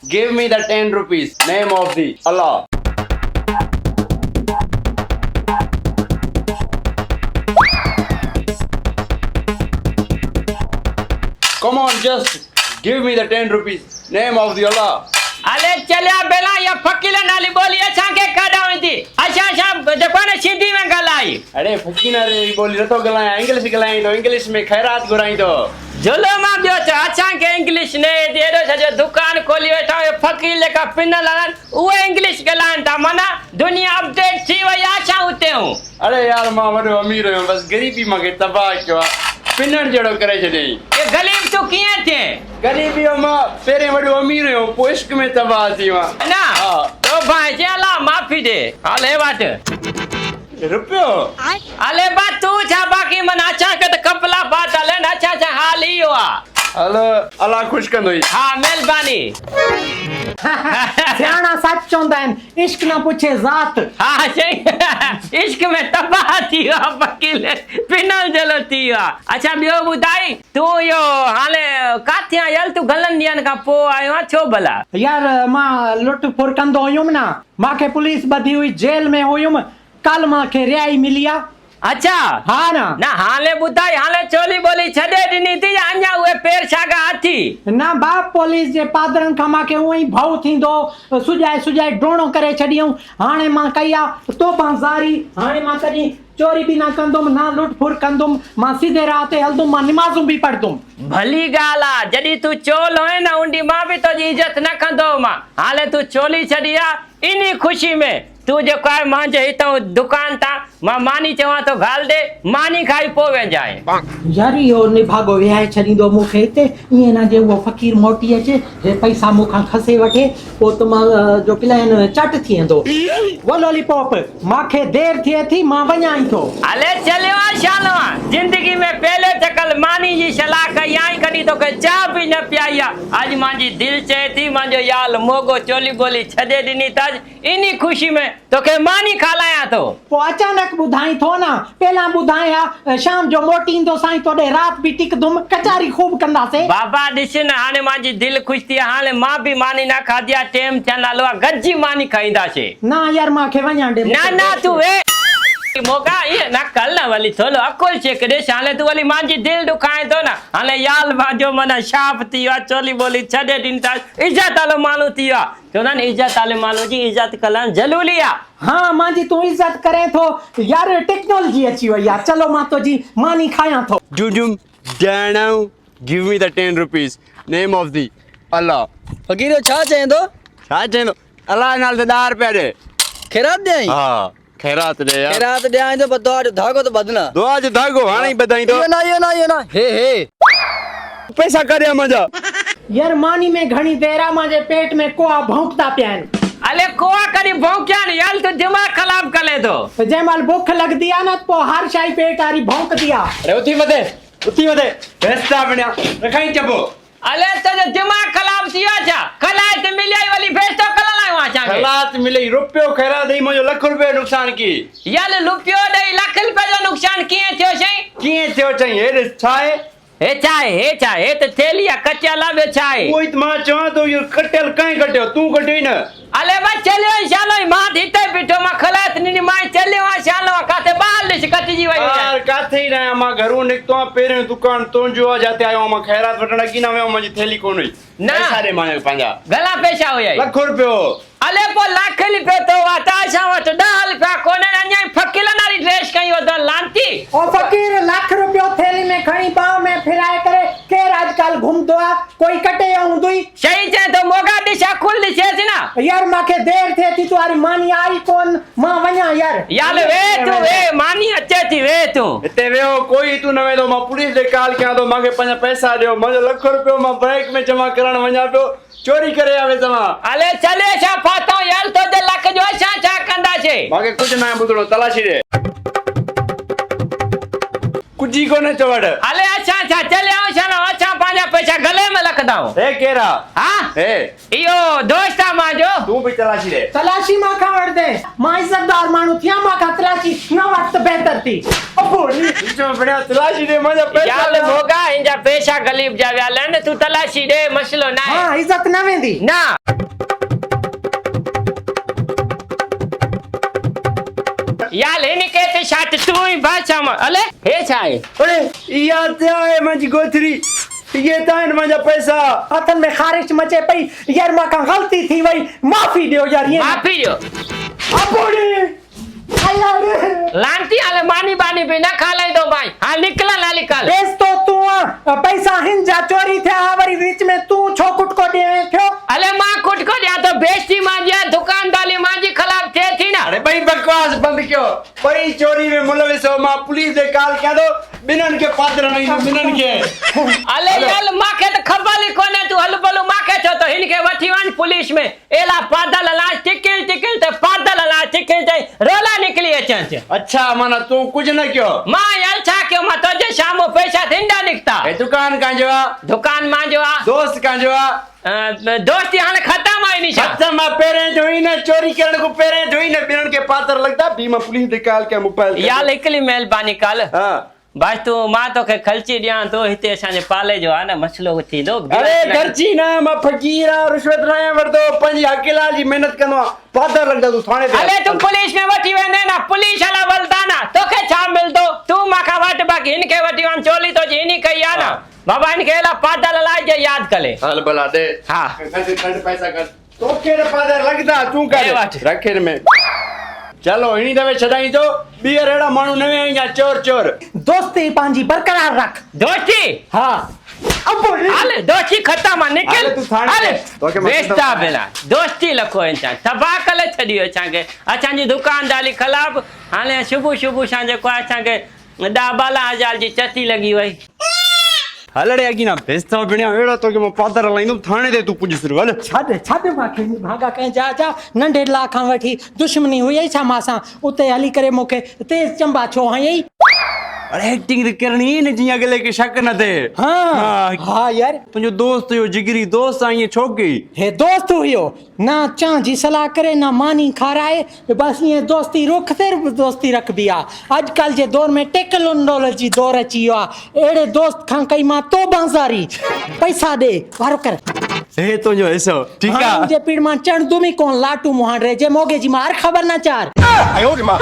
Give me the 10 rupees. Name of the Allah. Come on, just give me the 10 rupees. Name of the Allah. अले चलिया Bella या फकीला नाली बोली अच्छा के काढावी थी अच्छा देखो ना सिंधी में गलाई अरे फकीना रे बोली रतो गलाया इंग्लिश गलाई तो इंग्लिश में खैरात घुराई तो झूलो मां बियो छ अच्छा के इंग्लिश ने देरो सजो दुकान खोली वेठा फकीर लेका पिन लगन वो इंग्लिश गलान था मना दुनिया अपडेट थी वई आशा उते हूं अरे यार मां वडो अमीर हो बस गरीबी मांगे तबाह क्यों पिनण जड़ो करे छडई ये गलीब तू किए थे गरीबी मां पेरे वडो अमीर हो पोइ इश्क में तबाह थी मां ना हाँ। तो भाई चला माफी दे हाले वाट रुपयो अले बा तू छा बाकी मन अच्छा के त कपला बात हले न अच्छा अच्छा हाल ही हुआ हलो अल्लाह खुश कंदोई हाँ मेहरबानी सियाणा सच चवंदा आहिनि इश्क न पुछे ज़ात हाँ सही इश्क में तबाह थी हुआ वकील पिनल जलो थी हुआ अच्छा बियो बुधाई तू यो हाले काथे आयल तू गलन ॾियनि खां पोइ आयो आहे छो भला यार मां लुट फुर कंदो हुयुमि न मांखे पुलिस ॿधी हुई जेल में हुयुमि कल मांखे रिहाई मिली आहे अच्छा हाँ ना ना हाले बुधाई हाले चोली बोली छॾे ॾिनी थी या अञा उहे पेर छागा हथी न बाप पुलिस जे पादरनि खां मांखे उहो ई भउ थींदो सुॼाए सुॼाए डोणो करे छॾियऊं हाणे मां कई आहे तोबाज़ारी हाणे मां कॾहिं चोरी बि न कंदुमि न लुट फुर कंदुमि मां सीधे राह ते हलंदुमि मां निमाज़ूं बि पढ़ंदुमि भली ॻाल्हि आहे जॾहिं तूं चोल होए न उंडी मां बि तुंहिंजी इज़त न कंदो मां हाले तूं चोली छॾी आहे इन ख़ुशी में तू जेको आहे मुंहिंजे हितां दुकान तां मां मानी चवां थो घाल दे मानी खाई पोइ वेंजाए यार इहो निभागो विहाए छॾींदो मूंखे हिते ईअं न जे उहो फ़क़ीर मोटी अचे हे पैसा मूंखां खसे वठे पोइ त मां जो प्लान चट थी वेंदो वो लॉलीपॉप मांखे देरि थिए थी मां वञां ई थो हले चलियो आहे शालो आहे ज़िंदगी में पहले चकल मानी जी सलाह कई आई कॾहिं तोखे चाह बि न पियाई आहे अॼु मुंहिंजी दिलि चए थी मुंहिंजो याल मोगो चोली बोली छॾे ॾिनी अथसि इन ख़ुशी में तोखे मानी खालायां थो पोइ अचानक ॿुधाई थो न पहिलां ॿुधाई आहे शाम जो मोटी ईंदो साईं तोॾे राति बि टिकंदुमि कचारी खूब कंदासीं बाबा ॾिस न हाणे मुंहिंजी दिलि ख़ुशि थी आहे हाणे मां बि मानी न खाधी आहे टेम थियण नालो आहे गॾिजी मानी खाईंदासीं न यार मांखे वञण ॾे ना तू वे मोगा ये ना कल ना वाली थोलो अकुल चेक दे हाले तू वाली मांजी दिल दुखाए तो ना हाले याल बाजो मना शाप थिया चोली बोली छडे दिन ता इज्जत आलो मालू थिया तो ना इज्जत आले मालू जी इज्जत कलन जरूरी आ हाँ मांजी तू इज्जत करे थो यार टेक्नोलॉजी अची वई आहे चलो मां तो जी मानी खायां थो Jujum Danau, give me the 10 rupees. Name of the Allah. फकीरो छा चईंदो छा चईंदो अल्लाह नाल ते 10 रुपया दे खैरात ॾियईं हाँ खैरात दे यार खैरात ॾियां तो दुआ जो धागो तो बदना दुआ जो धागो हाणे ही बधाई तो इहो ना हे पैसा करे मजा यार मानी में घणी देर आहे मांजे पेट में कोआ भौंकता पिया आहिनि अले कोआ करी भौंक्या न याल तो दिमाग खराब करे तो जंहिं महिल बुख लॻंदी आहे न पोइ हर शइ पेट वारी भौंकदी आहे अरे उथी वधे रस्ता बणिया रखाई चबो अले तो जो दिमाग खराब थिया छा खलाए ते मिलियाई वाली भेज तो कल लायो आचा के खैरात मिले रुपयो खैरात दई मुझे लाख रुपया नुकसान की याल रुपयो दई लाख रुपया जो नुकसान किए थियो सही किए थियो चई हे छाए हे चाहे तो थेलिया कच्चा लावे चाहे कोई मां चवा तो ये कटेल काई कटियो तू कटई न अले बा चलियो शालो मां हिते बिठो मां खलात नी मां चलियो शालो काते बाल दिस कटजी वई यार काथे ही ना मां घरू निकतो पेरे दुकान तो जो जाते आयो मां खैरात वठण की ना वे मुझी थैली कोन हुई ना सारे मां पंजा गला पैसा होया लाख रुपयो अले पो लाख रुपया तो वाता सा वट 10 रुपया कोने अन्या फकीला नारी ड्रेस कई ओ लांती ओ फकीर लाख रुपयो थैली में खणी बाह में फिराए करे केर आजकल घुमदो आहे कोई कटे हूंदुई सही चे तो मोगा दिशा खुल दिशे ना यार मांखे देर थिए थी तुम्हारी मानी आई कोन मां वञा यार वे तू वे मानी अचे थी वे तू इते वेहो कोई तू न वेदो मां पुलिस दे कॉल किया तो मांखे पंजा पैसा दियो मुझे लाख रुपयो मां बैंक में जमा करण वञा पियो चोरी करे आवे तमा अले चले छा फातो यार तो जे लख जो छा कंदा छे मांखे कुछ ना बुधड़ो तलाशी दे कुजी कोने चवड़ अले अच्छा चले आओ चलो अच्छा पांजा पैसा गले में रखदाओ हे केरा हां हे इयो दोस्ता मांजो तू भी तलाशी दे तलाशी मां खां वठ दे मां इज्जतदार माण्हू थिया मां खां तलाशी न वक्त बेहतर थी अबोली जो बढ़िया तलाशी दे मुझे पैसा यार मोगा इंजा पैसा गलीब जा व्यालन तू तलाशी दे मसलो ना हां इज्जत न वेंदी ना यार हिनखे ते छा तूं ई भाषा मां अले हे छा आहे अरे इहा त आहे मुंहिंजी गोथरी ये त आहिनि मुंहिंजा पैसा हथनि में ख़ारिश मचे पई यार मां खां ग़लती थी वई माफ़ी ॾियो यार ये माफ़ी ॾियो लांती हाले मानी बानी बि न खालाईंदो भाई हाल निकल हली कल बेस तो तूं पैसा हिन जा चोरी थिया वरी विच में तूं छो कुटको ॾे थियो अले मां कुटको ॾियां त बेइज्जती मुंहिंजी आहे, दुकानदारी मुंहिंजी ख़िलाफ़ थिए थी न। अरे भाई बकवास बंद कयो भाई चोरी में मुलविस हो मां पुलिस दे कॉल कयां थो ॿिन्हिनि खे पात्र नहीं ॿिन्हिनि खे अले यार मूंखे त ख़बर ई कोन्हे तूं हल भलो मूंखे छो त हिनखे वठी वञ पुलिस में एला पादल लाश टिकिल टिकिल ते पादल लाश टिकिल ते रोला निकली अचनि अच्छा माना तू कुछ न कयो मां यार छा कयो मां तुंहिंजे शामो पैसा थींदा निकिता ए दुकान कांजो आहे दुकान मुंहिंजो आहे दोस्त कांजो आहे दोस्ती हाणे ख़तम आहे नी छा अच्छा मां पहिरें जो ही न चोरी करण को पहिरें जो ही न ॿिन्हिनि खे पात्र लगदा बी मां पुलिस दे कॉल कयां मोबाइल यार हिकिड़ी महिरबानी कल हां बस तू मां तोखे ख़र्ची ॾियां तो हिते असांजे पाले जो आहे न मसलो थींदो अरे खर्ची ना मां फकीर आ रिश्वत न आहियां वठंदो पंहिंजी हक़लाल जी महिनत कंदो आहे पात्र लगदा तू थाणे ते अले तू पुलिस में वठी वेंदे न पुलिस वाला बलदा न तोखे छा मिलंदो तू मूंखां वटि बाक़ी हिनखे वठी वञ चोली तो जी हिन कई आहे न बाबा हिनखे अहिड़ा पादल लाइ जे यादि करे हल भला दे हा खंड पैसा कर तो केड़े पादर लगदा तू ए कर वठ। रखे में चलो हिनी दवे छडाई तो ॿीहर अहिड़ा माण्हू न वेंदा चोर चोर दोस्ती पंहिंजी बरक़रार रख दोस्ती हा अले दोस्ती ख़तम आहे निकल अले तू थाणे अले ते। तोखे मां बेस्ता ख़तम- बिना दोस्ती लखो इंसान तबाह करे छॾियो असांखे असांजी दुकानदारी ख़िलाफ़ हाणे सुबुह सुबुह सां जेको आहे असांखे 10-12 हज़ार जी चती लॻी वई हलड़े अगी ना बेस्ता बिना एड़ा तो के मैं पादर लाइंदो थाने ते तू पुलिस रो हल छॾ मूंखे भागा कंहिं जा नंढे ला खां वठी दुश्मनी हुई छा मां सां उते हली करे मूंखे तेज़ चंबा छो हयई अरे एक्टिंग तो करनी है न जिया गले के शक न थे हाँ हाँ यार तुझो दोस्त यो जिगरी दोस्त आई छो गई हे दोस्त हुयो ना चां जी सलाह करे ना मानी खाराए बस ये दोस्ती रुख ते दोस्ती रखबी आ आजकल जे दौर में टेक्नोलॉजी दौर अची वियो आहे अहिड़े दोस्त खां कई मां तो बाज़ारी पैसा दे वारो कर हे तुझो ऐसो ठीक है मुझे पीड़ मां चढ़ दुमी कोन लाटू मुहांडरे जे मोगे जी मार खबर ना चार आयो रे मां